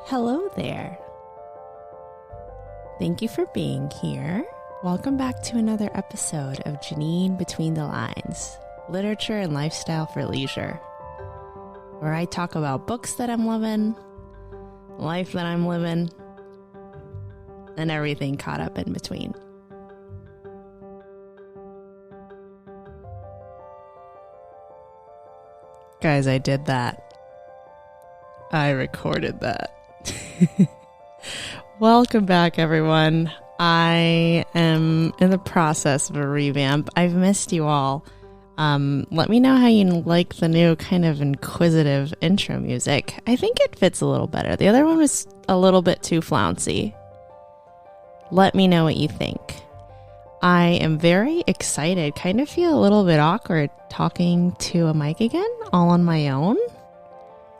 Hello there. Thank you for being here. Welcome back to another episode of Janine Between the Lines, Literature and Lifestyle for Leisure, where I talk about books that I'm loving, life that I'm living, and everything caught up in between. Guys, I did that. I recorded that. Welcome back, everyone. I am in the process of a revamp. I've missed you all. Let me know how you like the new kind of inquisitive intro music. I think it fits a little better. The other one was a little bit too flouncy. Let me know what you think. I am very excited. Kind of feel a little bit awkward talking to a mic again, all on my own.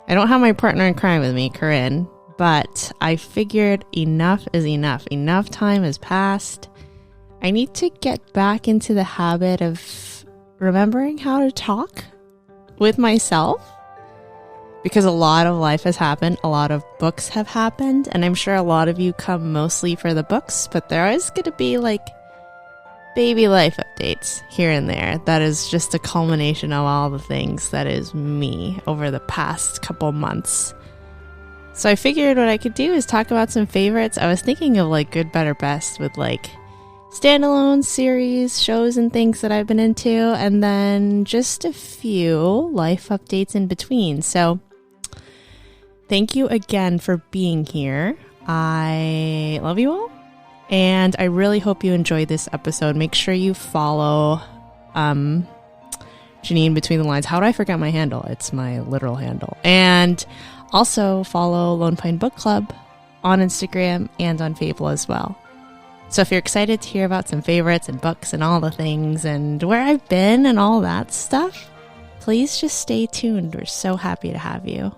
I don't have my partner in crime with me, Corinne, but I figured enough is enough. Enough time has passed. I need to get back into the habit of remembering how to talk with myself, because a lot of life has happened. A lot of books have happened, and I'm sure a lot of you come mostly for the books, but there is going to be like baby life updates here and there. That is just a culmination of all the things that is me over the past couple months. So I figured what I could do is talk about some favorites. I was thinking of like good, better, best with like standalone series, shows and things that I've been into, and then just a few life updates in between. So thank you again for being here. I love you all. And I really hope you enjoyed this episode. Make sure you follow Janine Between the Lines. How did I forget my handle? It's my literal handle. And also follow Lone Pine Book Club on Instagram and on Fable as well. So if you're excited to hear about some favorites and books and all the things and where I've been and all that stuff, please just stay tuned. We're so happy to have you.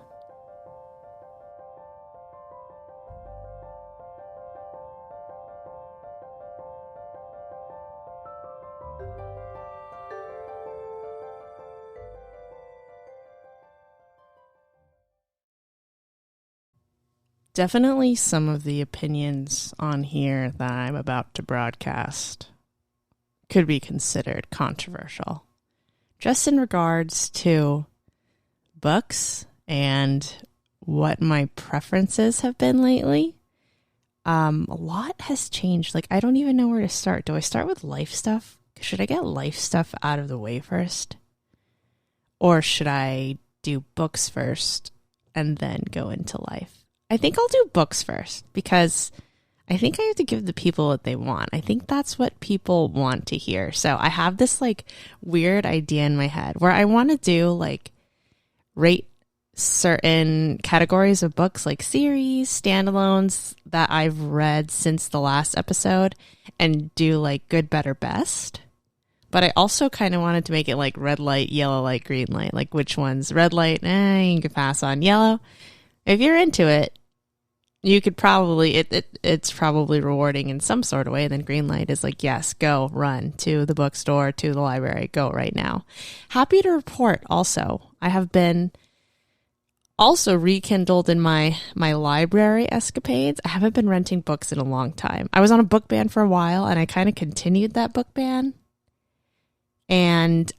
Definitely some of the opinions on here that I'm about to broadcast could be considered controversial, just in regards to books and what my preferences have been lately. A lot has changed. Like, I don't even know where to start. Do I start with life stuff? Should I get life stuff out of the way first? Or should I do books first and then go into life? I think I'll do books first, because I think I have to give the people what they want. I think that's what people want to hear. So I have this like weird idea in my head where I want to do like rate certain categories of books, like series, standalones that I've read since the last episode, and do like good, better, best. But I also kind of wanted to make it like red light, yellow light, green light. Like which one's red light? You can pass on. Yellow, if you're into it, you could probably, it's probably rewarding in some sort of way. And then green light is like, yes, go, run to the bookstore, to the library, go right now. Happy to report also, I have been also rekindled in my library escapades. I haven't been renting books in a long time. I was on a book ban for a while, and I kind of continued that book ban. And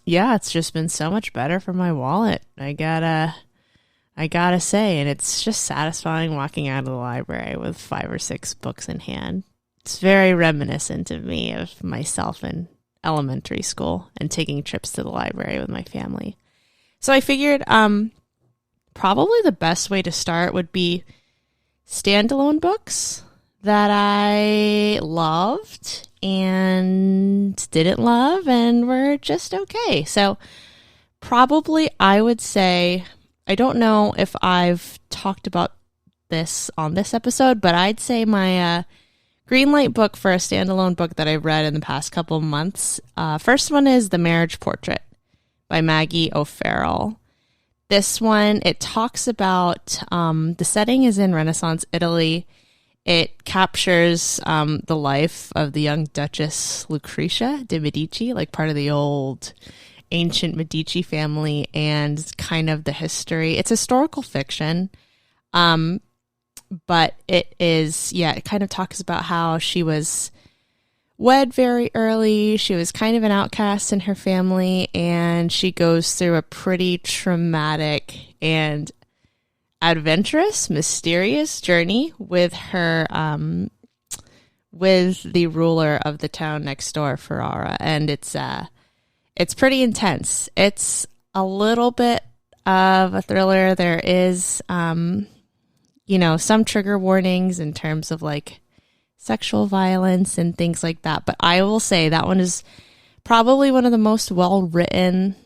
yeah, it's just been so much better for my wallet. I gotta say, and it's just satisfying walking out of the library with 5 or 6 books in hand. It's very reminiscent of me, of myself in elementary school and taking trips to the library with my family. So I figured probably the best way to start would be standalone books that I loved and didn't love and were just okay. So probably I would say, I don't know if I've talked about this on this episode, but I'd say my green light book for a standalone book that I've read in the past couple of months. First one is The Marriage Portrait by Maggie O'Farrell. This one, it talks about, the setting is in Renaissance Italy. It captures the life of the young Duchess Lucretia de Medici, like part of the old ancient Medici family, and kind of the history. It's historical fiction. But it kind of talks about how she was wed very early. She was kind of an outcast in her family, and she goes through a pretty traumatic and adventurous, mysterious journey with her, with the ruler of the town next door, Ferrara. And it's pretty intense. It's a little bit of a thriller. There is, some trigger warnings in terms of like sexual violence and things like that. But I will say that one is probably one of the most well-written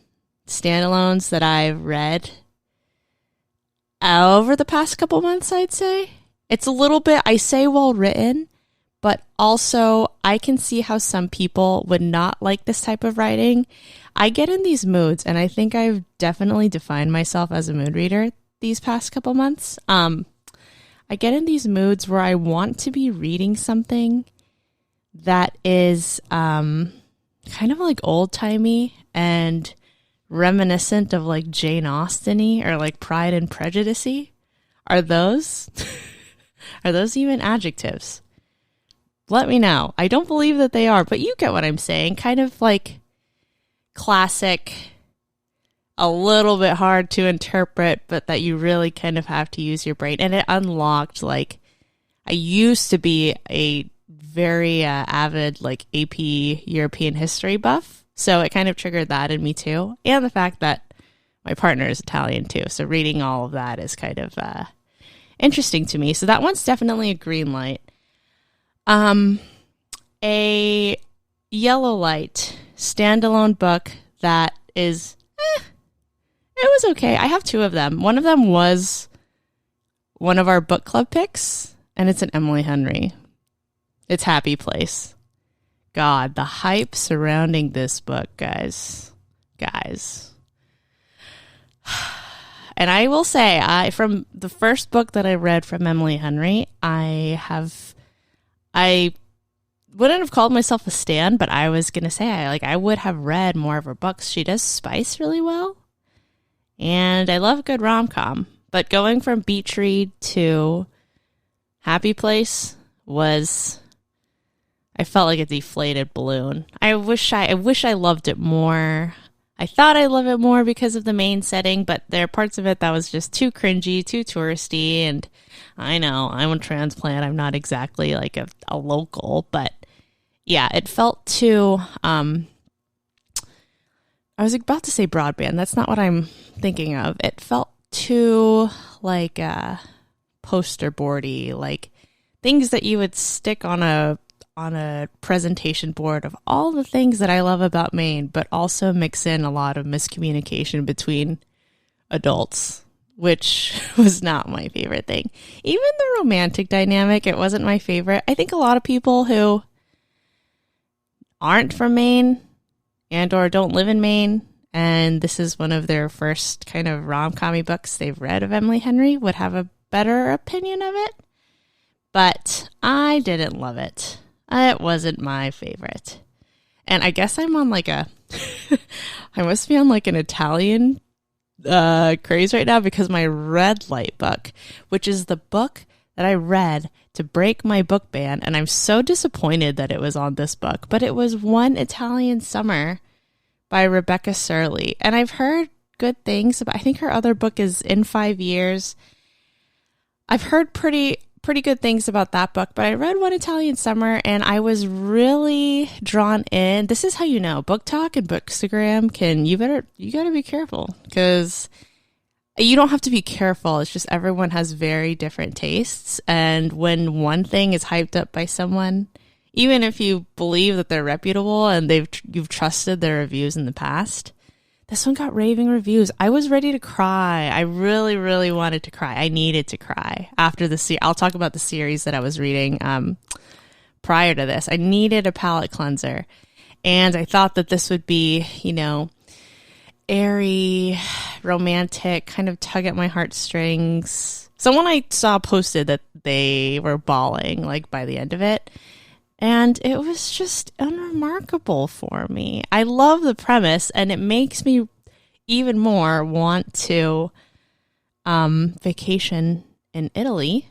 standalones that I've read over the past couple months, I'd say. It's a little bit, I say well-written, but also I can see how some people would not like this type of writing. I get in these moods, and I think I've definitely defined myself as a mood reader these past couple months. I get in these moods where I want to be reading something that is kind of like old-timey and reminiscent of like Jane Austen-y or like Pride and Prejudice-y. Are those even adjectives? Let me know. I don't believe that they are, but you get what I'm saying. Kind of like classic, a little bit hard to interpret, but that you really kind of have to use your brain. And it unlocked, like, I used to be a very avid, like, AP European history buff. So it kind of triggered that in me too. And the fact that my partner is Italian too. So reading all of that is kind of interesting to me. So that one's definitely a green light. A yellow light standalone book that is, it was okay. I have two of them. One of them was one of our book club picks, and it's an Emily Henry. It's Happy Place. God, the hype surrounding this book, guys. And I will say, from the first book that I read from Emily Henry, I wouldn't have called myself a stan, but I was going to say, I would have read more of her books. She does spice really well. And I love a good rom-com. But going from Beach Read to Happy Place I felt like a deflated balloon. I wish I loved it more. I thought I loved it more because of the main setting, but there are parts of it that was just too cringy, too touristy, and I know, I'm a transplant. I'm not exactly like a local, but yeah, it felt too, I was about to say broadband. That's not what I'm thinking of. It felt too like poster boardy, like things that you would stick on a presentation board of all the things that I love about Maine, but also mix in a lot of miscommunication between adults, which was not my favorite thing. Even the romantic dynamic, it wasn't my favorite. I think a lot of people who aren't from Maine and or don't live in Maine, and this is one of their first kind of rom-com-y books they've read of Emily Henry, would have a better opinion of it. But I didn't love it. It wasn't my favorite. And I guess I'm on like I must be on like an Italian craze right now, because my red light book, which is the book that I read to break my book ban, and I'm so disappointed that it was on this book, but it was One Italian Summer by Rebecca Surley. And I've heard good things about, I think her other book is In 5 Years. I've heard pretty good things about that book, but I read One Italian Summer and I was really drawn in. This is how you know Book Talk and Bookstagram you gotta be careful, because you don't have to be careful. It's just everyone has very different tastes. And when one thing is hyped up by someone, even if you believe that they're reputable and you've trusted their reviews in the past, this one got raving reviews. I was ready to cry. I really, really wanted to cry. I needed to cry after the I'll talk about the series that I was reading prior to this. I needed a palate cleanser. And I thought that this would be, airy, romantic, kind of tug at my heartstrings. Someone I saw posted that they were bawling like by the end of it. And it was just unremarkable for me. I love the premise, and it makes me even more want to vacation in Italy.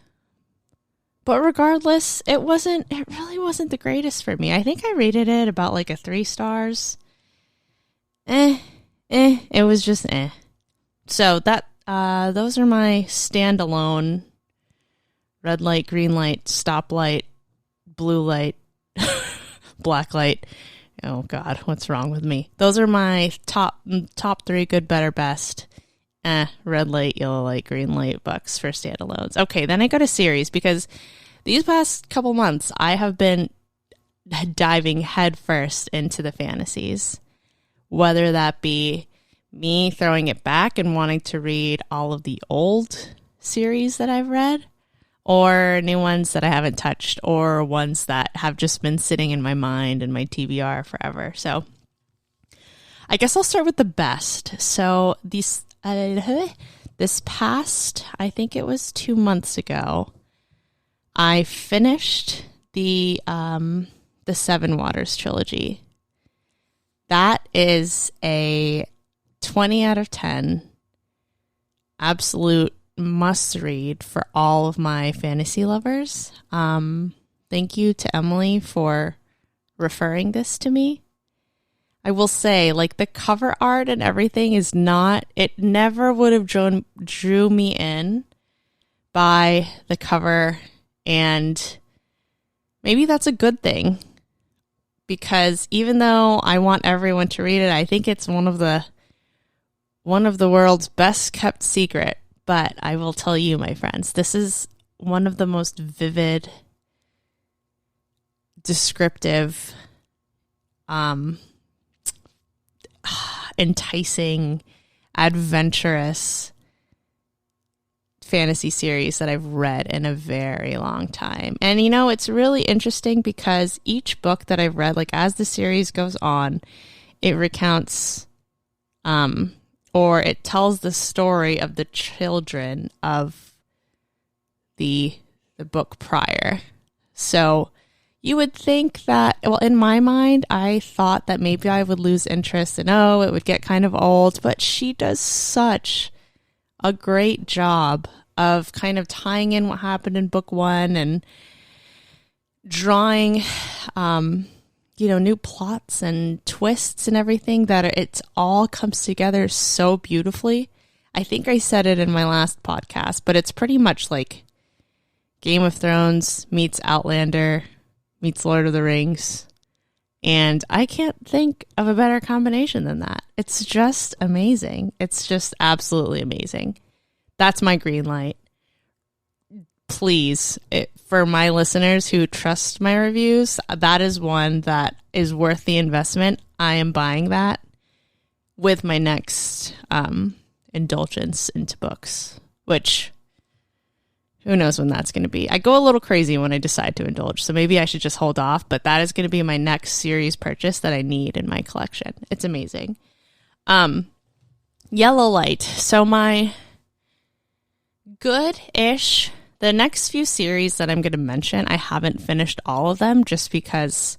But regardless, it really wasn't the greatest for me. I think I rated it about like a 3 stars. It was just eh. So those are my standalone red light, green light, stoplight, blue light, black light. Oh God, what's wrong with me? Those are my top 3 good, better, best. Red light, yellow light, green light books for standalones. Okay, then I go to series because these past couple months I have been diving headfirst into the fantasies. Whether that be me throwing it back and wanting to read all of the old series that I've read, or new ones that I haven't touched, or ones that have just been sitting in my mind and my TBR forever. So I guess I'll start with the best. So this past, I think it was 2 months ago, I finished the Seven Waters trilogy. That is a 20 out of 10 absolute must read for all of my fantasy lovers. Thank you to Emily for referring this to me. I will say, like, the cover art and everything is not, it never would have drew me in by the cover, and maybe that's a good thing, because even though I want everyone to read it, I think it's one of the world's best kept secret. But I will tell you, my friends, this is one of the most vivid, descriptive, enticing, adventurous fantasy series that I've read in a very long time. And it's really interesting because each book that I've read, like, as the series goes on, it recounts or it tells the story of the children of the book prior. So you would think that, well, in my mind, I thought that maybe I would lose interest and, it would get kind of old, but she does such a great job of kind of tying in what happened in book 1 and drawing, new plots and twists and everything, that it all comes together so beautifully. I think I said it in my last podcast, but it's pretty much like Game of Thrones meets Outlander meets Lord of the Rings. And I can't think of a better combination than that. It's just amazing. It's just absolutely amazing. That's my green light. Please, for my listeners who trust my reviews, that is one that is worth the investment. I am buying that with my next indulgence into books, which who knows when that's going to be. I go a little crazy when I decide to indulge, so maybe I should just hold off, but that is going to be my next series purchase that I need in my collection. It's amazing. Yellow light. So my good-ish, the next few series that I'm going to mention, I haven't finished all of them just because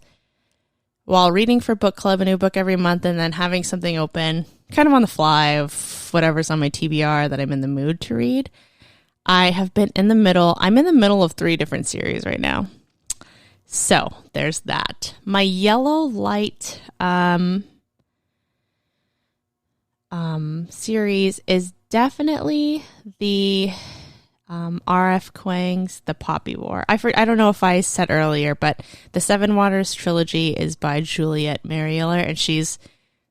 while reading for book club, a new book every month, and then having something open kind of on the fly of whatever's on my TBR that I'm in the mood to read, I'm in the middle of 3 different series right now. So there's that. My yellow light series is definitely the R.F. Kuang's The Poppy War. I don't know if I said earlier, but the Seven Waters trilogy is by Juliet Marieler, and she's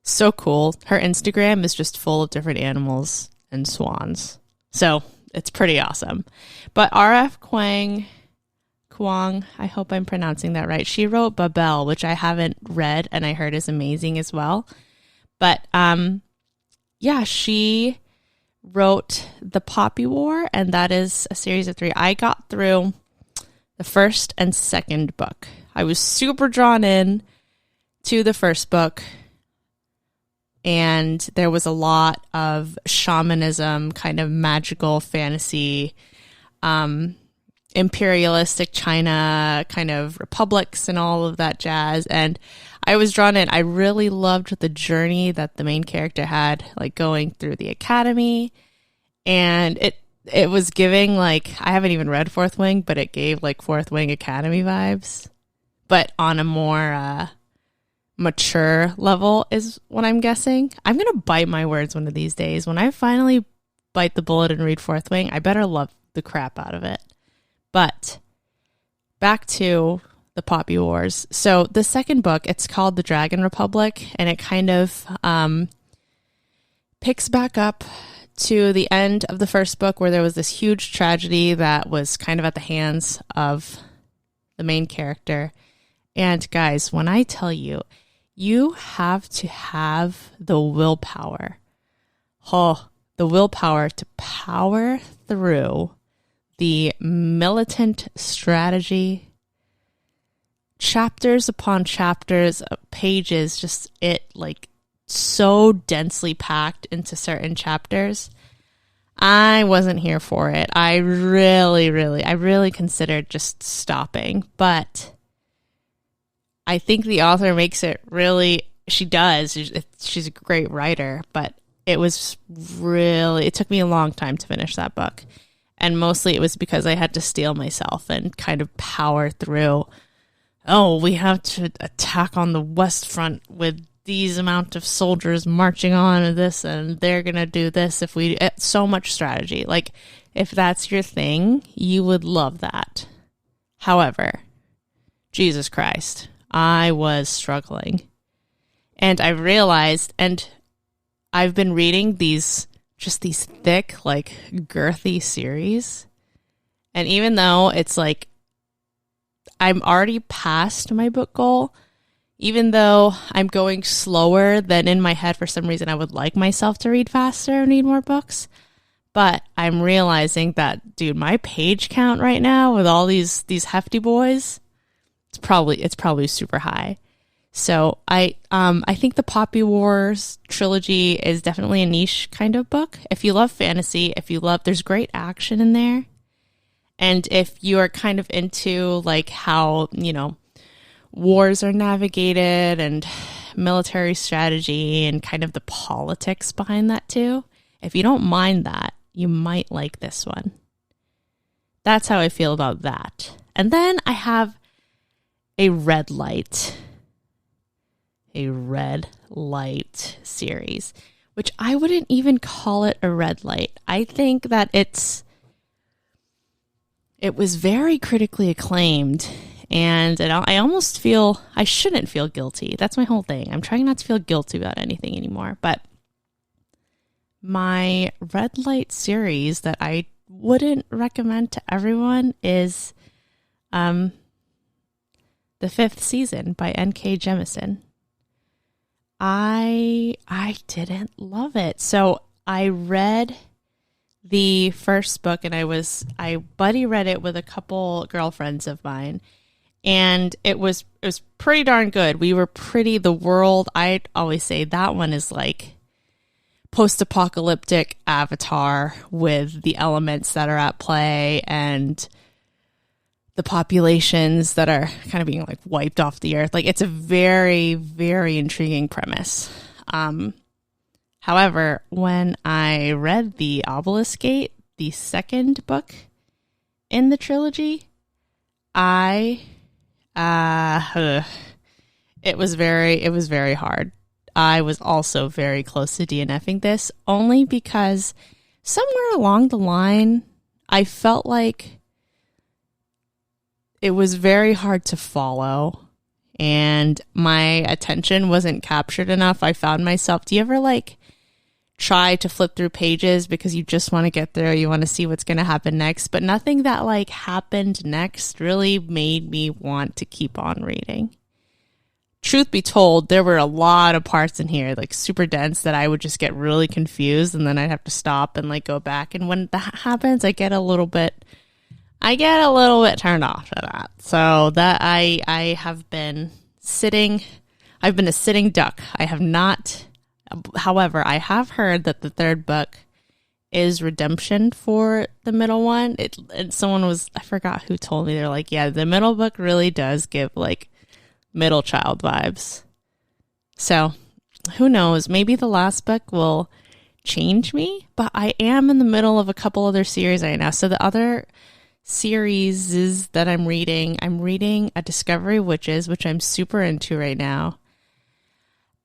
so cool. Her Instagram is just full of different animals and swans. So it's pretty awesome. But R.F. Kuang, I hope I'm pronouncing that right. She wrote Babel, which I haven't read and I heard is amazing as well. But she wrote The Poppy War, and that is a series of 3. I got through the first and second book. I was super drawn in to the first book, and there was a lot of shamanism, kind of magical fantasy, imperialistic China, kind of republics and all of that jazz. And I was drawn in. I really loved the journey that the main character had, like going through the academy. And it was giving like, I haven't even read Fourth Wing, but it gave like Fourth Wing Academy vibes, but on a more mature level is what I'm guessing. I'm going to bite my words one of these days. When I finally bite the bullet and read Fourth Wing, I better love the crap out of it. But back to the Poppy Wars. So the second book, it's called The Dragon Republic, and it kind of picks back up to the end of the first book where there was this huge tragedy that was kind of at the hands of the main character. And guys, when I tell you, you have to have the willpower. The willpower to power through the militant strategy, chapters upon chapters, pages, just it like so densely packed into certain chapters. I wasn't here for it. I really considered just stopping, but I think the author makes it really, she does. She's a great writer, but it took me a long time to finish that book. And mostly it was because I had to steel myself and kind of power through, we have to attack on the West Front with these amount of soldiers marching on to this, and they're going to do this so much strategy. Like, if that's your thing, you would love that. However, Jesus Christ, I was struggling. And I realized, and I've been reading these thick, like, girthy series. And even though it's like, I'm already past my book goal, even though I'm going slower than in my head for some reason I would like myself to read faster and read more books. But I'm realizing that, dude, my page count right now with all these hefty boys, it's probably super high. So I think the Poppy Wars trilogy is definitely a niche kind of book. If you love fantasy, there's great action in there. And if you are kind of into like how, wars are navigated and military strategy and kind of the politics behind that too, if you don't mind that, you might like this one. That's how I feel about that. And then I have a red light series, which I wouldn't even call it a red light. I think that it was very critically acclaimed, and I almost feel I shouldn't feel guilty. That's my whole thing. I'm trying not to feel guilty about anything anymore. But my red light series that I wouldn't recommend to everyone is the 5th season by N.K. Jemisin. I didn't love it. So I read the first book, and I buddy read it with a couple girlfriends of mine, and it was pretty darn good. The world, I always say that one is like post-apocalyptic Avatar with the elements that are at play and the populations that are kind of being like wiped off the earth. Like, it's a very, very intriguing premise. However, when I read The Obelisk Gate, the second book in the trilogy, it was very hard. I was also very close to DNFing this, only because somewhere along the line, I felt like it was very hard to follow and my attention wasn't captured enough. I found myself, do you ever like try to flip through pages because you just want to get there, you want to see what's going to happen next, but nothing that like happened next really made me want to keep on reading. Truth be told, there were a lot of parts in here like super dense that I would just get really confused, and then I'd have to stop and like go back, and when that happens, I get a little bit turned off to that. So that I have been I've been a sitting duck. I have not. However, I have heard that the third book is redemption for the middle one. I forgot who told me, they're like, yeah, the middle book really does give like middle child vibes. So who knows? Maybe the last book will change me, but I am in the middle of a couple other series right now. So the other series that I'm reading A Discovery of Witches, which I'm super into right now.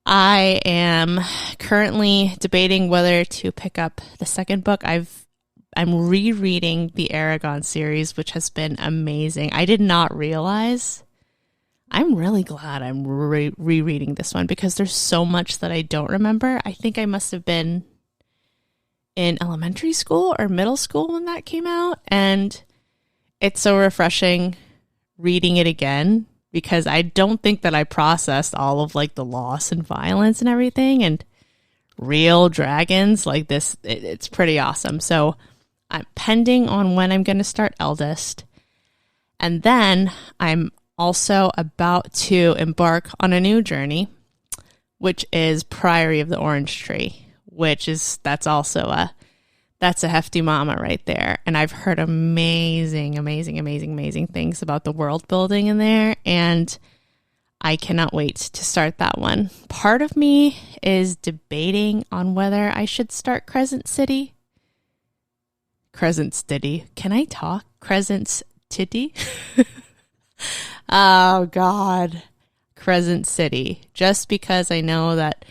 I am currently debating whether to pick up the second book. I'm rereading the Eragon series, which has been amazing. I did not realize. I'm really glad I'm rereading this one because there's so much that I don't remember. I think I must have been in elementary school or middle school when that came out, and it's so refreshing reading it again because I don't think that I processed all of like the loss and violence and everything and real dragons like this. It's pretty awesome. So I'm pending on when I'm going to start Eldest. And then I'm also about to embark on a new journey, which is Priory of the Orange Tree, that's a hefty mama right there. And I've heard amazing things about the world building in there. And I cannot wait to start that one. Part of me is debating on whether I should start Crescent City. Can I talk? Crescent City? Oh, God. Crescent City. Just because I know that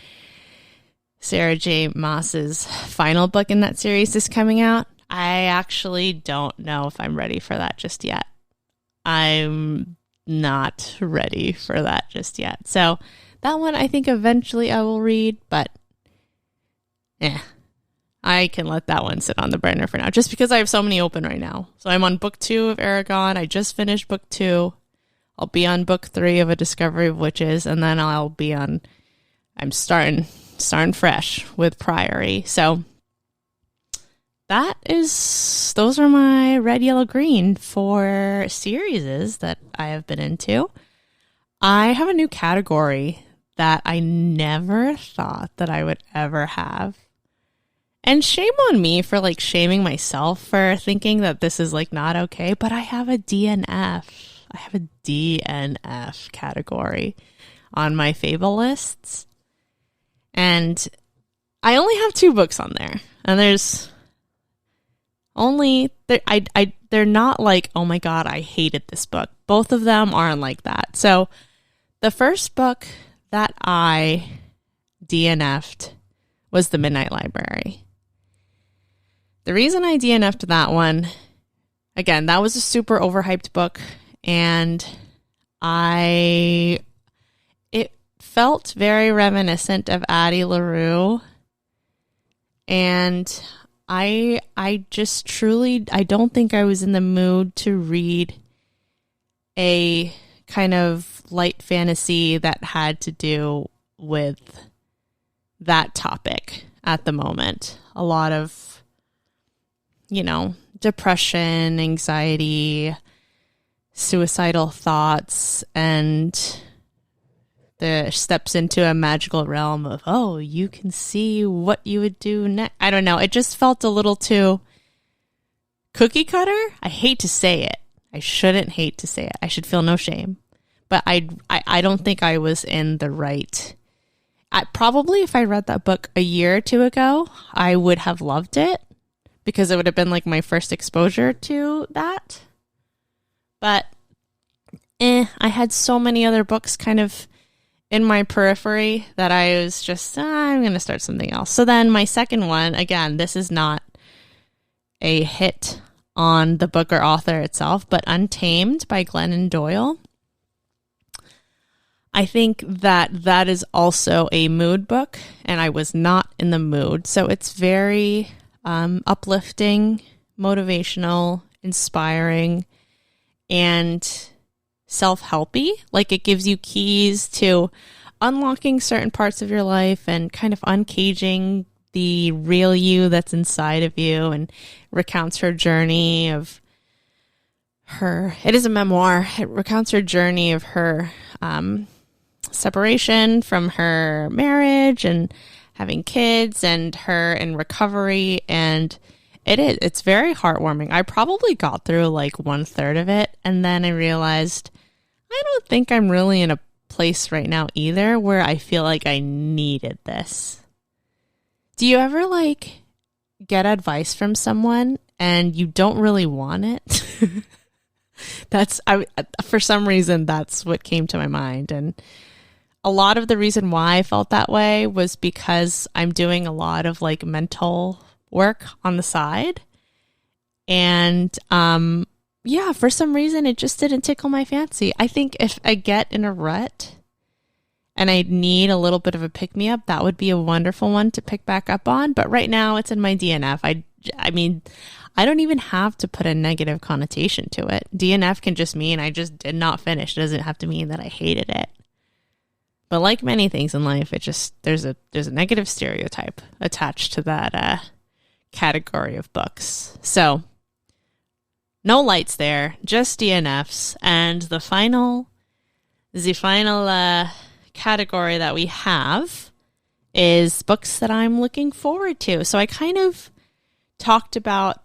Sarah J. Maas's final book in that series is coming out, I actually don't know if I'm ready for that just yet. I'm not ready for that just yet. So that one I think eventually I will read, but I can let that one sit on the burner for now just because I have so many open right now. So I'm on book 2 of Eragon. I just finished book 2. I'll be on book 3 of A Discovery of Witches, and then I'm starting fresh with Priory. So those are my red, yellow, green for series that I have been into. I have a new category that I never thought that I would ever have. And shame on me for like shaming myself for thinking that this is like not okay, but I have a DNF. I have a DNF category on my Fable lists. And I only have 2 books on there. And there's only they're not like, oh my God, I hated this book. Both of them aren't like that. So the first book that I DNF'd was The Midnight Library. The reason I DNF'd that one, again, that was a super overhyped book, and it felt very reminiscent of Addie LaRue, and I just truly, I don't think I was in the mood to read a kind of light fantasy that had to do with that topic at the moment. A lot of, depression, anxiety, suicidal thoughts, and the steps into a magical realm of, oh, you can see what you would do next. I don't know. It just felt a little too cookie cutter. I hate to say it. I shouldn't hate to say it. I should feel no shame. But I don't think I was in the right. Probably if I read that book a year or 2 ago, I would have loved it because it would have been like my first exposure to that. But I had so many other books kind of in my periphery that I was just, I'm going to start something else. So then my second one, again, this is not a hit on the book or author itself, but Untamed by Glennon Doyle. I think that is also a mood book, and I was not in the mood. So it's very uplifting, motivational, inspiring, and self-helpy. Like, it gives you keys to unlocking certain parts of your life and kind of uncaging the real you that's inside of you, and recounts her journey of her. It is a memoir. It recounts her journey of her separation from her marriage and having kids, and her in recovery, and it's very heartwarming. I probably got through like 1/3 of it, and then I realized I don't think I'm really in a place right now either where I feel like I needed this. Do you ever like get advice from someone and you don't really want it? For some reason, that's what came to my mind. And a lot of the reason why I felt that way was because I'm doing a lot of like mental work on the side. And yeah, for some reason, it just didn't tickle my fancy. I think if I get in a rut and I need a little bit of a pick-me-up, that would be a wonderful one to pick back up on. But right now, it's in my DNF. I mean, I don't even have to put a negative connotation to it. DNF can just mean I just did not finish. It doesn't have to mean that I hated it. But like many things in life, it just there's a negative stereotype attached to that category of books. So no lights there, just DNFs. And the final category that we have is books that I'm looking forward to. So I kind of talked about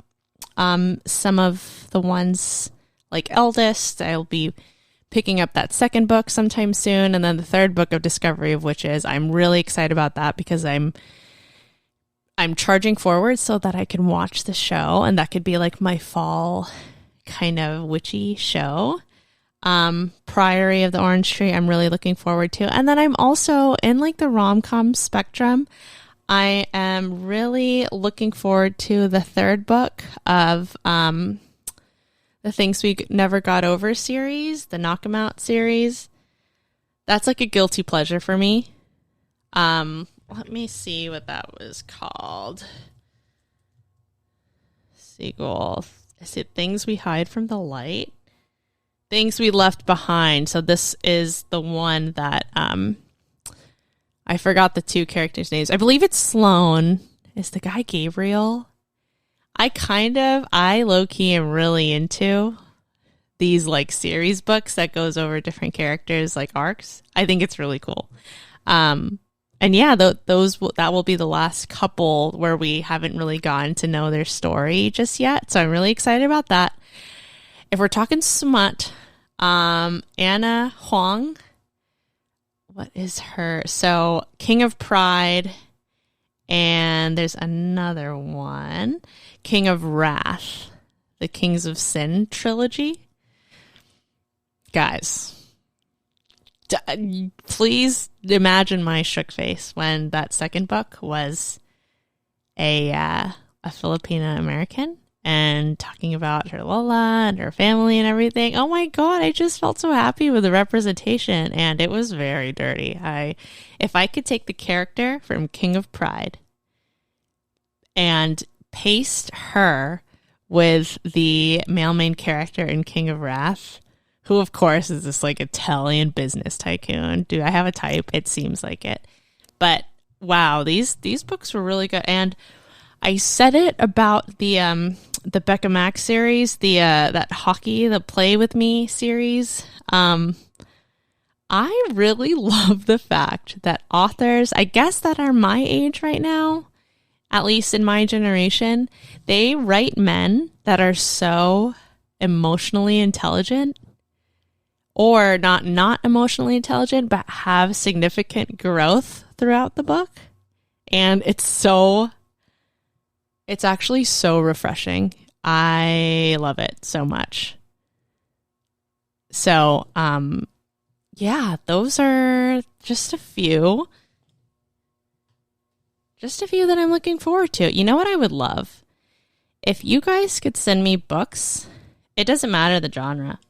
some of the ones like Eldest. I'll be picking up that second book sometime soon, and then the third book of Discovery of Witches. I'm really excited about that because I'm charging forward so that I can watch the show, and that could be like my fall kind of witchy show. Priory of the Orange Tree, I'm really looking forward to. And then I'm also in like the rom-com spectrum. I am really looking forward to the third book of the Things We Never Got Over series, the Knock 'Em Out series. That's like a guilty pleasure for me. Let me see what that was called. Seagull. Is it Things We Hide from the Light? Things We Left Behind. So this is the one that I forgot the two characters' names. I believe it's Sloane. Is the guy Gabriel? I low-key am really into these like series books that goes over different characters like arcs. I think it's really cool. And yeah, that will be the last couple where we haven't really gotten to know their story just yet. So I'm really excited about that. If we're talking smut, Anna Huang, what is her? So King of Pride, and there's another one, King of Wrath, the Kings of Sin trilogy. Guys, please imagine my shook face when that second book was a Filipina American and talking about her Lola and her family and everything. Oh my God, I just felt so happy with the representation, and it was very dirty. If I could take the character from King of Pride and paste her with the male main character in King of Wrath, who of course is this like Italian business tycoon. Do I have a type? It seems like it. But wow, these books were really good. And I said it about the Becca Mack series, that hockey, the Play With Me series. I really love the fact that authors, I guess that are my age right now, at least in my generation, they write men that are so emotionally intelligent, or not emotionally intelligent, but have significant growth throughout the book. And it's actually so refreshing. I love it so much. So, yeah, those are just a few that I'm looking forward to. You know what I would love? If you guys could send me books, it doesn't matter the genre.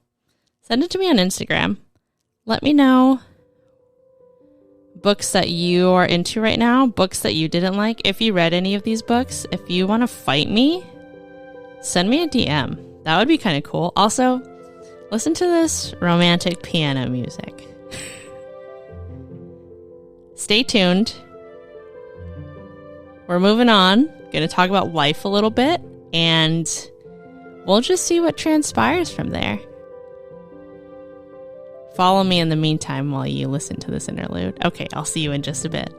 Send it to me on Instagram. Let me know books that you are into right now, books that you didn't like. If you read any of these books, if you want to fight me, send me a DM. That would be kind of cool. Also, listen to this romantic piano music. Stay tuned. We're moving on. Going to talk about life a little bit, and we'll just see what transpires from there. Follow me in the meantime while you listen to this interlude. Okay, I'll see you in just a bit.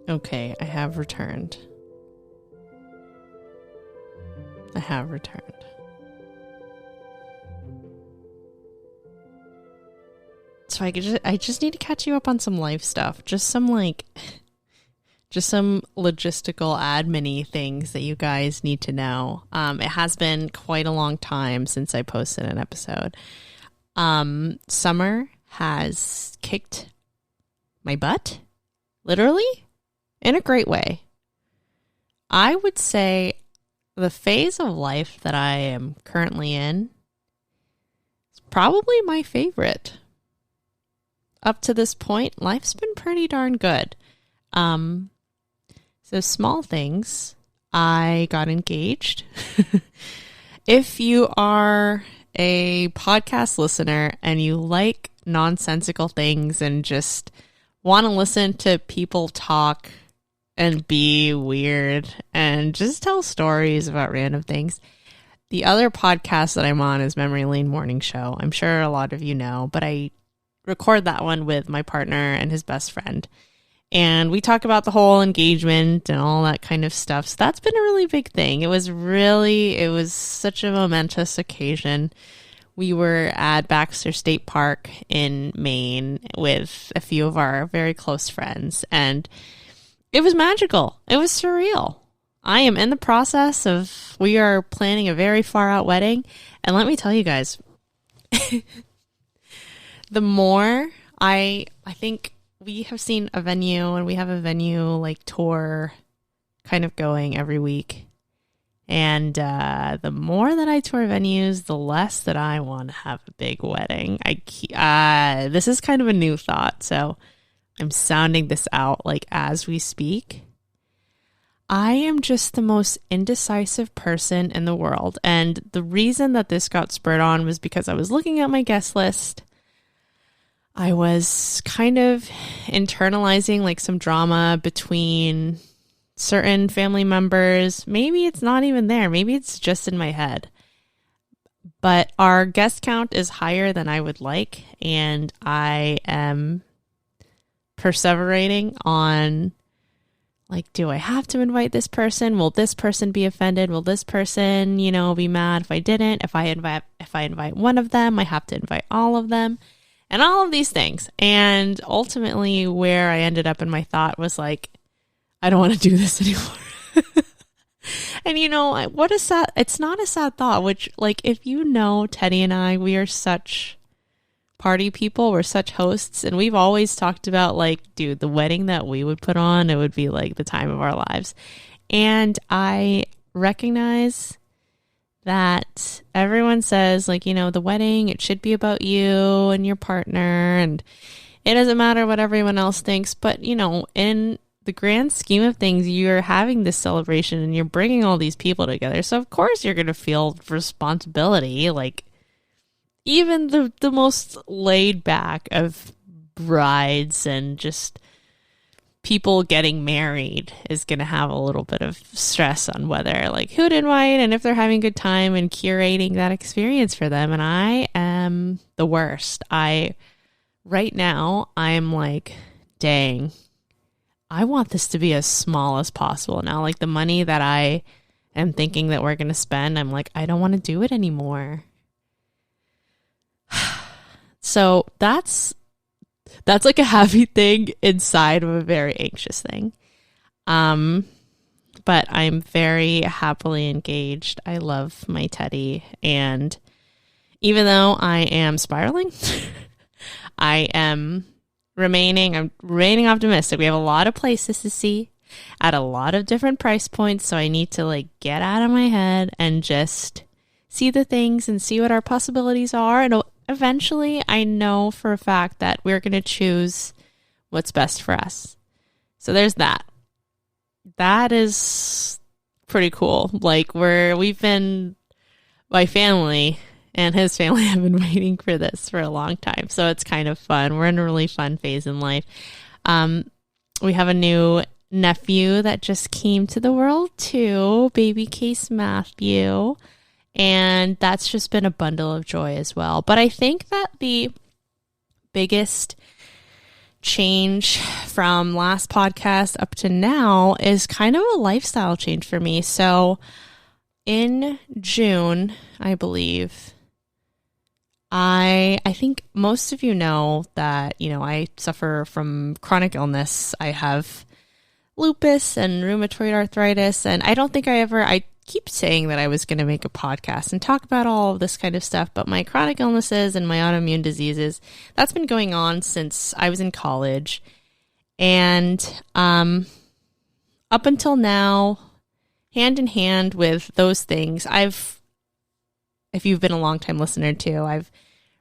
Okay, I have returned. So I just need to catch you up on some life stuff. Just some logistical admin-y things that you guys need to know. It has been quite a long time since I posted an episode. Summer has kicked my butt, literally, in a great way. I would say the phase of life that I am currently in is probably my favorite. Up to this point, life's been pretty darn good. So small things. I got engaged. If you are a podcast listener and you like nonsensical things and just want to listen to people talk and be weird and just tell stories about random things, the other podcast that I'm on is Memory Lane Morning Show. I'm sure a lot of you know, but I record that one with my partner and his best friend. And we talk about the whole engagement and all that kind of stuff. So that's been a really big thing. It was such a momentous occasion. We were at Baxter State Park in Maine with a few of our very close friends, and it was magical. It was surreal. I am in the process we are planning a very far out wedding. And let me tell you guys, the more I think we have seen a venue, and we have a venue tour kind of going every week. And the more that I tour venues, the less that I want to have a big wedding. This is kind of a new thought, so I'm sounding this out as we speak. I am just the most indecisive person in the world. And the reason that this got spurred on was because I was looking at my guest list. I was kind of internalizing some drama between certain family members. Maybe it's not even there. Maybe it's just in my head. But our guest count is higher than I would like. And I am perseverating on do I have to invite this person? Will this person be offended? Will this person, be mad if I didn't? If I invite one of them, I have to invite all of them. And all of these things. And ultimately where I ended up in my thought was I don't want to do this anymore. And what a sad, it's not a sad thought, which if Teddy and I, we are such party people, we're such hosts, and we've always talked about dude, the wedding that we would put on, it would be the time of our lives. And I recognize that everyone says the wedding, it should be about you and your partner, and it doesn't matter what everyone else thinks. But in the grand scheme of things, you're having this celebration and you're bringing all these people together, so of course you're going to feel responsibility. Even the most laid back of brides and just people getting married is going to have a little bit of stress on whether who to invite and if they're having a good time and curating that experience for them. And I am the worst. Right now I'm dang, I want this to be as small as possible. Now, the money that I am thinking that we're going to spend, I'm I don't want to do it anymore. So that's a happy thing inside of a very anxious thing. But I'm very happily engaged. I love my Teddy. And even though I am spiraling, I'm remaining optimistic. We have a lot of places to see at a lot of different price points. So I need to get out of my head and just see the things and see what our possibilities are. And eventually, I know for a fact that we're going to choose what's best for us. So there's that. That is pretty cool. My family and his family have been waiting for this for a long time. So it's kind of fun. We're in a really fun phase in life. We have a new nephew that just came to the world too, baby Case Matthew. And that's just been a bundle of joy as well. But I think that the biggest change from last podcast up to now is kind of a lifestyle change for me. So in June, I believe, I think most of you know that, I suffer from chronic illness. I have lupus and rheumatoid arthritis, and I don't think I keep saying that I was going to make a podcast and talk about all of this kind of stuff, but my chronic illnesses and my autoimmune diseases, that's been going on since I was in college. And up until now, hand in hand with those things, if you've been a long-time listener too, I've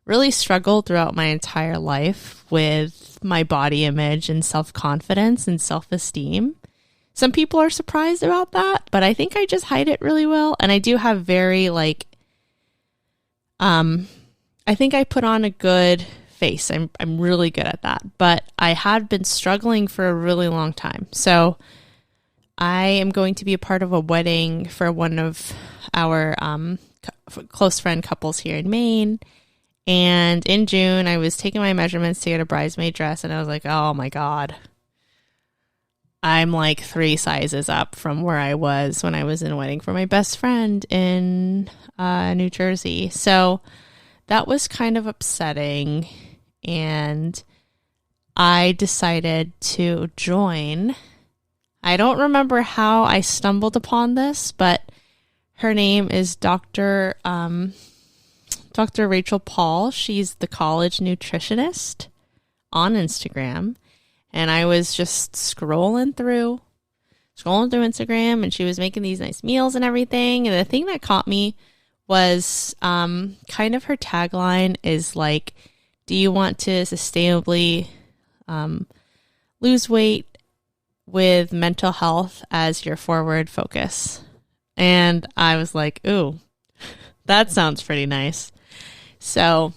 really struggled throughout my entire life with my body image and self-confidence and self-esteem. Some people are surprised about that, but I think I just hide it really well. And I do have very I think I put on a good face. I'm really good at that, but I had been struggling for a really long time. So I am going to be a part of a wedding for one of our close friend couples here in Maine. And in June, I was taking my measurements to get a bridesmaid dress, and I was like, oh my God. I'm like 3 sizes up from where I was when I was in a wedding for my best friend in New Jersey. So that was kind of upsetting. And I decided to join. I don't remember how I stumbled upon this, but her name is Dr. Rachel Paul. She's the college nutritionist on Instagram. And I was just scrolling through Instagram, and she was making these nice meals and everything. And the thing that caught me was kind of her tagline is like, do you want to sustainably lose weight with mental health as your forward focus? And I was like, ooh, that sounds pretty nice. So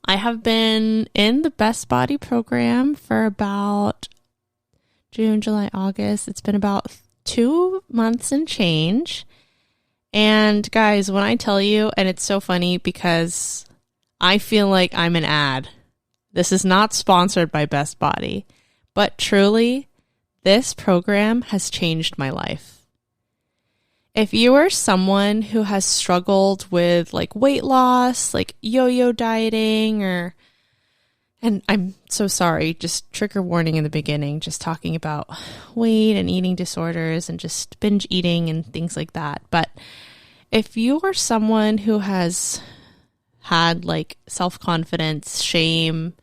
I have been in the Best Body program for about June, July, August. It's been about 2 months and change. And guys, when I tell you, and it's so funny because I feel like I'm an ad. This is not sponsored by Best Body, but truly, this program has changed my life. If you are someone who has struggled with like weight loss, like yo-yo dieting, and I'm so sorry, just trigger warning in the beginning, just talking about weight and eating disorders and just binge eating and things like that. But if you are someone who has had like self-confidence, shame,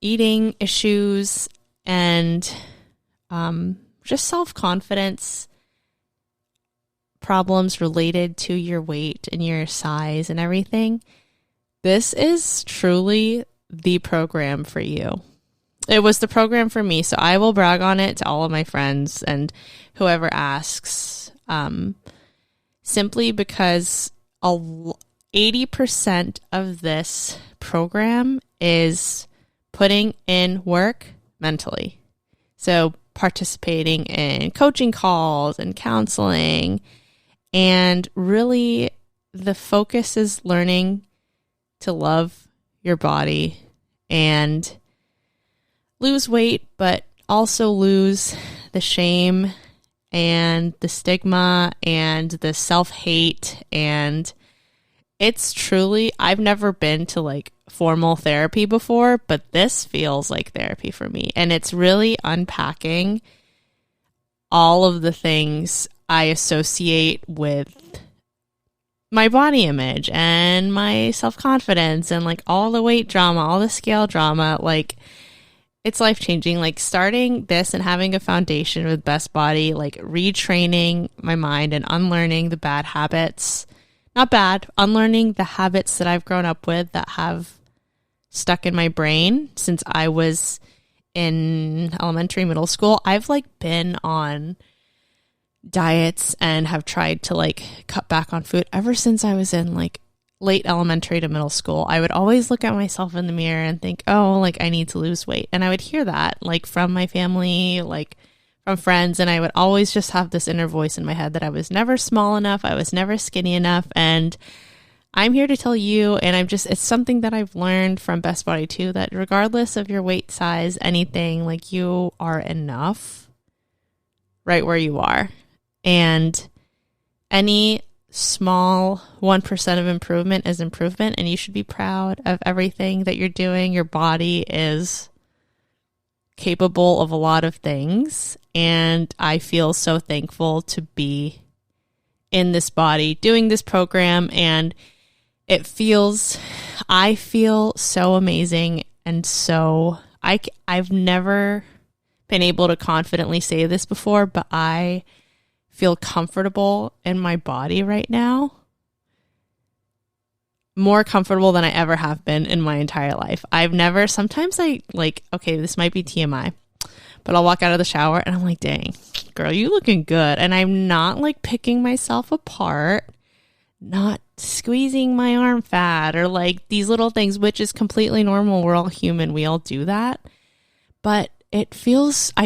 eating issues, and just self-confidence problems related to your weight and your size and everything, this is truly the program for you. It was the program for me, so I will brag on it to all of my friends and whoever asks, simply because 80% of this program is putting in work mentally. So participating in coaching calls and counseling. And really, the focus is learning to love your body and lose weight, but also lose the shame and the stigma and the self-hate. And it's truly, I've never been to like formal therapy before, but this feels like therapy for me. And it's really unpacking all of the things I associate with my body image and my self-confidence and like all the weight drama, all the scale drama. Like, it's life-changing. Like, starting this and having a foundation with Best Body, like retraining my mind and unlearning the bad habits. Not bad, unlearning the habits that I've grown up with that have stuck in my brain since I was in elementary, middle school. I've like been on diets and have tried to like cut back on food ever since I was in like late elementary to middle school. I would always look at myself in the mirror and think, oh, like I need to lose weight. And I would hear that like from my family, like from friends. And I would always just have this inner voice in my head that I was never small enough. I was never skinny enough. And I'm here to tell you, and it's something that I've learned from Best Body too, that regardless of your weight size, anything, like, you are enough right where you are. And any small 1% of improvement is improvement, and you should be proud of everything that you're doing. Your body is capable of a lot of things, and I feel so thankful to be in this body doing this program, and I feel so amazing. And so I've never been able to confidently say this before, but I feel comfortable in my body right now, more comfortable than I ever have been in my entire life. Sometimes okay, this might be TMI, but I'll walk out of the shower and I'm like, dang, girl, you looking good. And I'm not like picking myself apart, not squeezing my arm fat or like these little things, which is completely normal. We're all human. We all do that. But I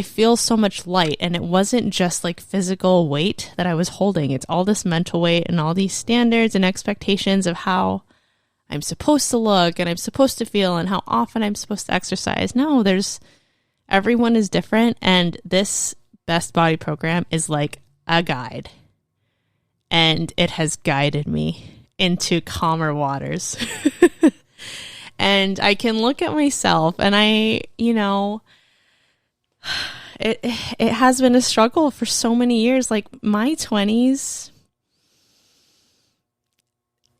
feel so much light, and it wasn't just like physical weight that I was holding. It's all this mental weight and all these standards and expectations of how I'm supposed to look and I'm supposed to feel and how often I'm supposed to exercise. No, everyone is different, and this Best Body program is like a guide, and it has guided me into calmer waters. And I can look at myself, and it has been a struggle for so many years. Like, my 20s,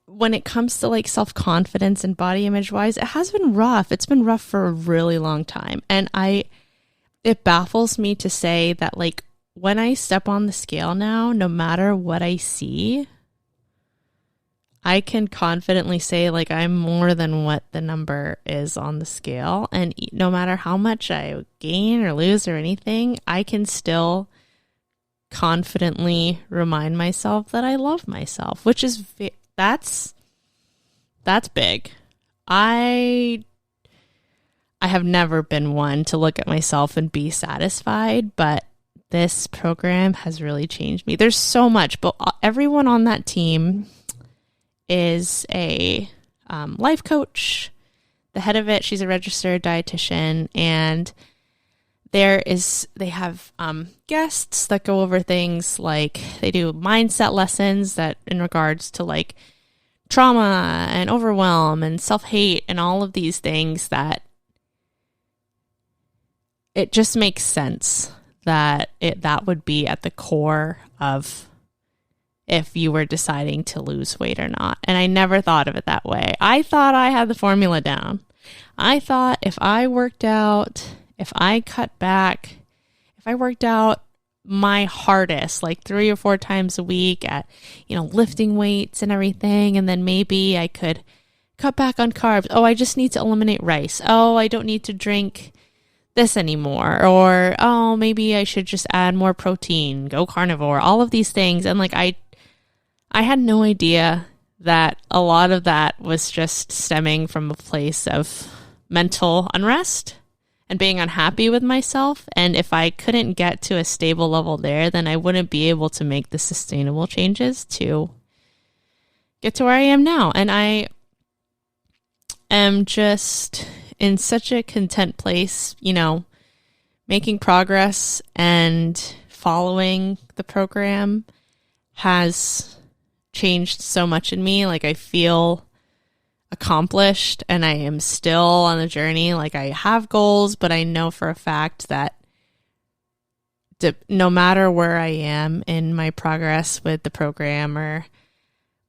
when it comes to like self-confidence and body image wise, it has been rough. It's been rough for a really long time. And it baffles me to say that, like, when I step on the scale now, no matter what I see, I can confidently say, like, I'm more than what the number is on the scale. And no matter how much I gain or lose or anything, I can still confidently remind myself that I love myself, which is, that's big. I have never been one to look at myself and be satisfied, but this program has really changed me. There's so much, but everyone on that team is a life coach. The head of it, she's a registered dietitian, and they have guests that go over things like, they do mindset lessons that in regards to like trauma and overwhelm and self-hate and all of these things, that it just makes sense that that would be at the core of if you were deciding to lose weight or not. And I never thought of it that way. I thought I had the formula down. I thought if I worked out, if I cut back, if I worked out my hardest, like 3 or 4 times a week at, lifting weights and everything, and then maybe I could cut back on carbs. Oh, I just need to eliminate rice. Oh, I don't need to drink this anymore. Or, oh, maybe I should just add more protein, go carnivore, all of these things. And like, I had no idea that a lot of that was just stemming from a place of mental unrest and being unhappy with myself. And if I couldn't get to a stable level there, then I wouldn't be able to make the sustainable changes to get to where I am now. And I am just in such a content place, making progress, and following the program has changed so much in me. Like, I feel accomplished, and I am still on the journey. Like, I have goals, but I know for a fact that no matter where I am in my progress with the program, or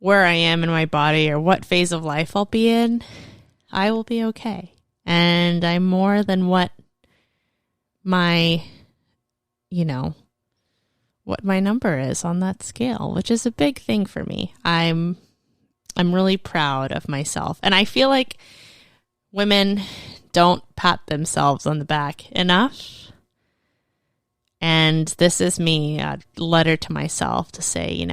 where I am in my body, or what phase of life I'll be in, I will be okay. And I'm more than what my number is on that scale, which is a big thing for me. I'm really proud of myself. And I feel like women don't pat themselves on the back enough. And this is me, a letter to myself to say,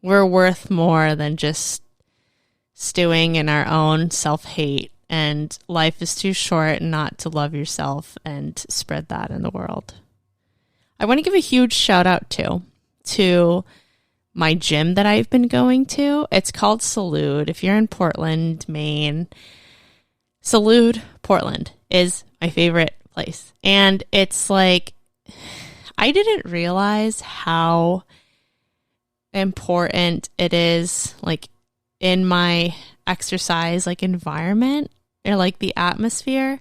we're worth more than just stewing in our own self-hate. And life is too short not to love yourself and spread that in the world. I want to give a huge shout out to my gym that I've been going to. It's called Salud. If you're in Portland, Maine, Salud, Portland is my favorite place. And it's like, I didn't realize how important it is, like in my exercise, like environment or like the atmosphere,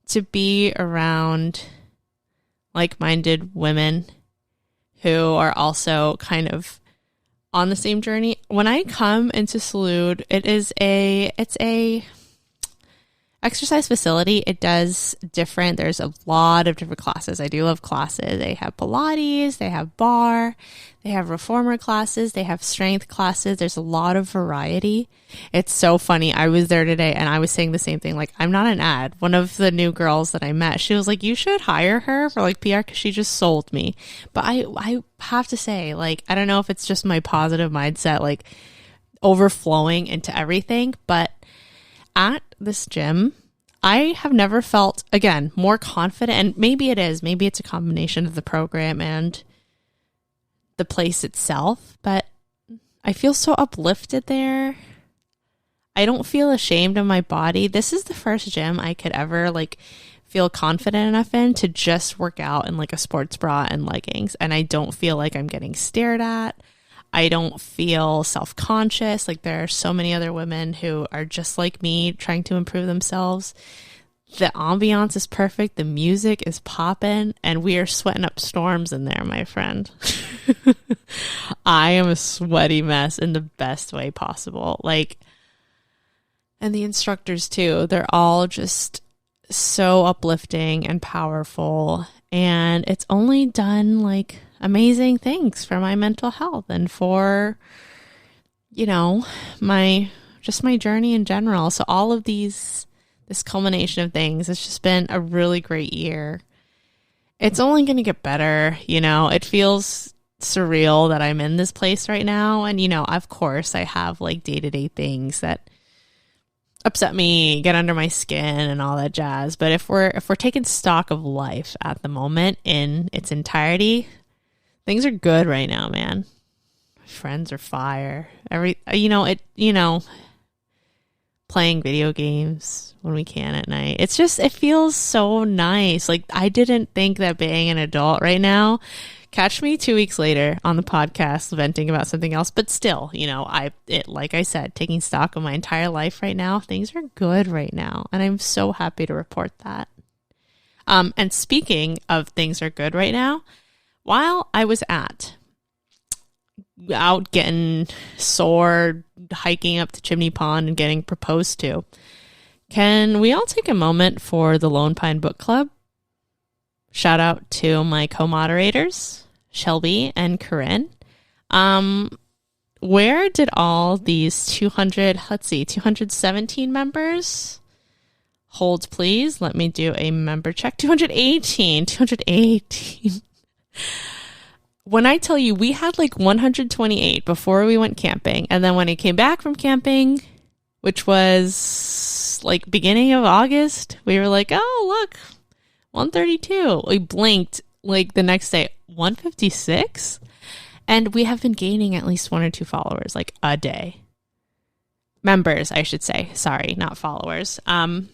to be around like-minded women who are also kind of on the same journey. When I come into Salud, it's a exercise facility. It does different. There's a lot of different classes. I do love classes. They have Pilates, they have bar, they have reformer classes, they have strength classes. There's a lot of variety. It's so funny. I was there today and I was saying the same thing. Like, I'm not an ad. One of the new girls that I met, she was like, you should hire her for like PR because she just sold me. But I have to say, like, I don't know if it's just my positive mindset, like overflowing into everything, but at this gym, I have never felt, again, more confident. And maybe it is. Maybe it's a combination of the program and the place itself. But I feel so uplifted there. I don't feel ashamed of my body. This is the first gym I could ever like feel confident enough in to just work out in like a sports bra and leggings. And I don't feel like I'm getting stared at. I don't feel self-conscious. Like, there are so many other women who are just like me trying to improve themselves. The ambiance is perfect. The music is popping, and we are sweating up storms in there, my friend. I am a sweaty mess in the best way possible. Like, and the instructors too, they're all just so uplifting and powerful. And it's only done like amazing things for my mental health and for, you know, my journey in general. So all of this culmination of things, it's just been a really great year. It's only going to get better. You know, it feels surreal that I'm in this place right now. And, you know, of course I have like day-to-day things that upset me, get under my skin and all that jazz. But if we're taking stock of life at the moment in its entirety, things are good right now, man. Friends are fire. Playing video games when we can at night. It feels so nice. Like, I didn't think that being an adult right now, catch me 2 weeks later on the podcast venting about something else, but still, you know, like I said, taking stock of my entire life right now, things are good right now. And I'm so happy to report that. And speaking of things are good right now, while I was out getting sore, hiking up to Chimney Pond and getting proposed to, can we all take a moment for the Lone Pine Book Club? Shout out to my co-moderators, Shelby and Corinne. Where did all these 217 members? Hold, please. Let me do a member check. 218. When I tell you, we had like 128 before we went camping. And then when I came back from camping, which was like beginning of August, we were like, oh, look, 132. We blinked like the next day, 156. And we have been gaining at least 1 or 2 followers like a day. Members, I should say. Sorry, not followers. I'm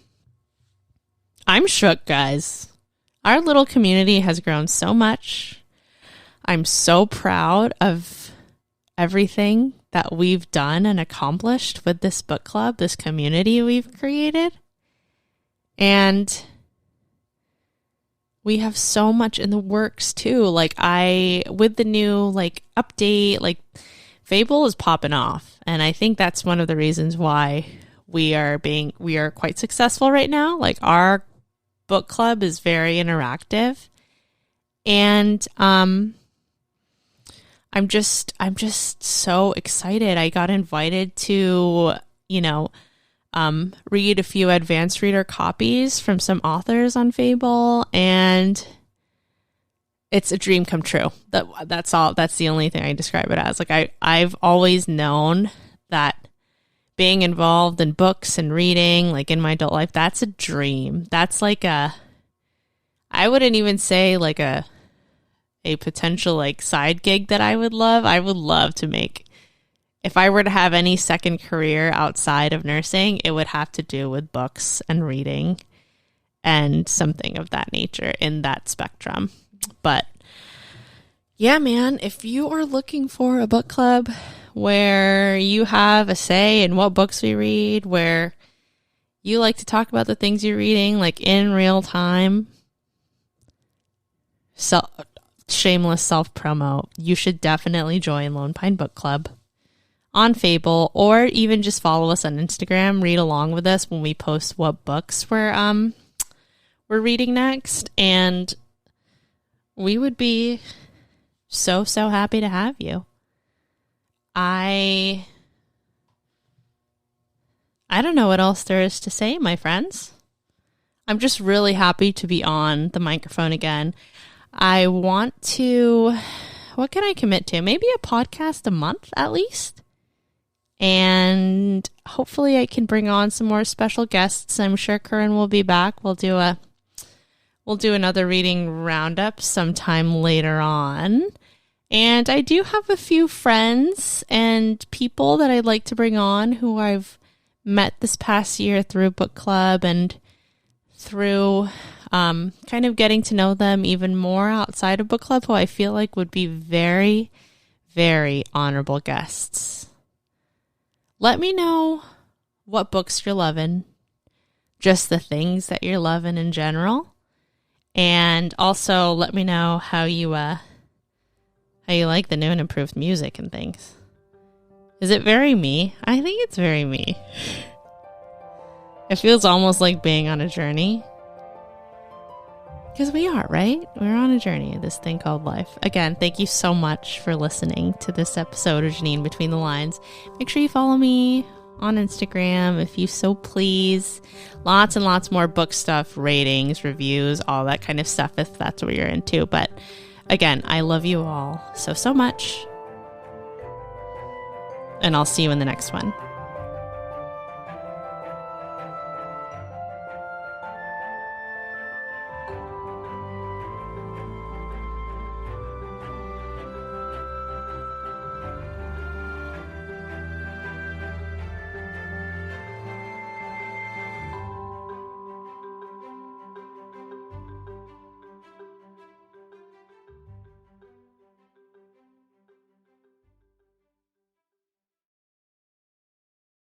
shook, guys. Our little community has grown so much. I'm so proud of everything that we've done and accomplished with this book club, this community we've created. And we have so much in the works too. Like, with the new like update, like Fable is popping off. And I think that's one of the reasons why we are quite successful right now. Like, our book club is very interactive. And I'm just so excited. I got invited to, read a few advanced reader copies from some authors on Fable, and it's a dream come true. That's all. That's the only thing I describe it as. Like, I've always known that being involved in books and reading, like in my adult life, that's a dream. That's like I wouldn't even say like a a potential like side gig that I would love to make. If I were to have any second career outside of nursing, it would have to do with books and reading and something of that nature in that spectrum. But yeah, man, if you are looking for a book club where you have a say in what books we read, where you like to talk about the things you're reading, like in real time, shameless self-promo, you should definitely join Lone Pine Book Club on Fable, or even just follow us on Instagram, read along with us when we post what books we're reading next, and we would be so happy to have you. I don't know what else there is to say, my friends. I'm just really happy to be on the microphone again. I want to, what can I commit to? Maybe a podcast a month at least. And hopefully I can bring on some more special guests. I'm sure Curran will be back. We'll do another reading roundup sometime later on. And I do have a few friends and people that I'd like to bring on who I've met this past year through book club and through kind of getting to know them even more outside of book club, who I feel like would be very, very honorable guests. Let me know what books you're loving, just the things that you're loving in general, and also let me know how you like the new and improved music and things. Is it very me? I think it's very me. It feels almost like being on a journey. Because we are, right? We're on a journey, this thing called life. Again, thank you so much for listening to this episode of Janine Between the Lines. Make sure you follow me on Instagram if you so please. Lots and lots more book stuff, ratings, reviews, all that kind of stuff if that's what you're into. But again, I love you all so much. And I'll see you in the next one.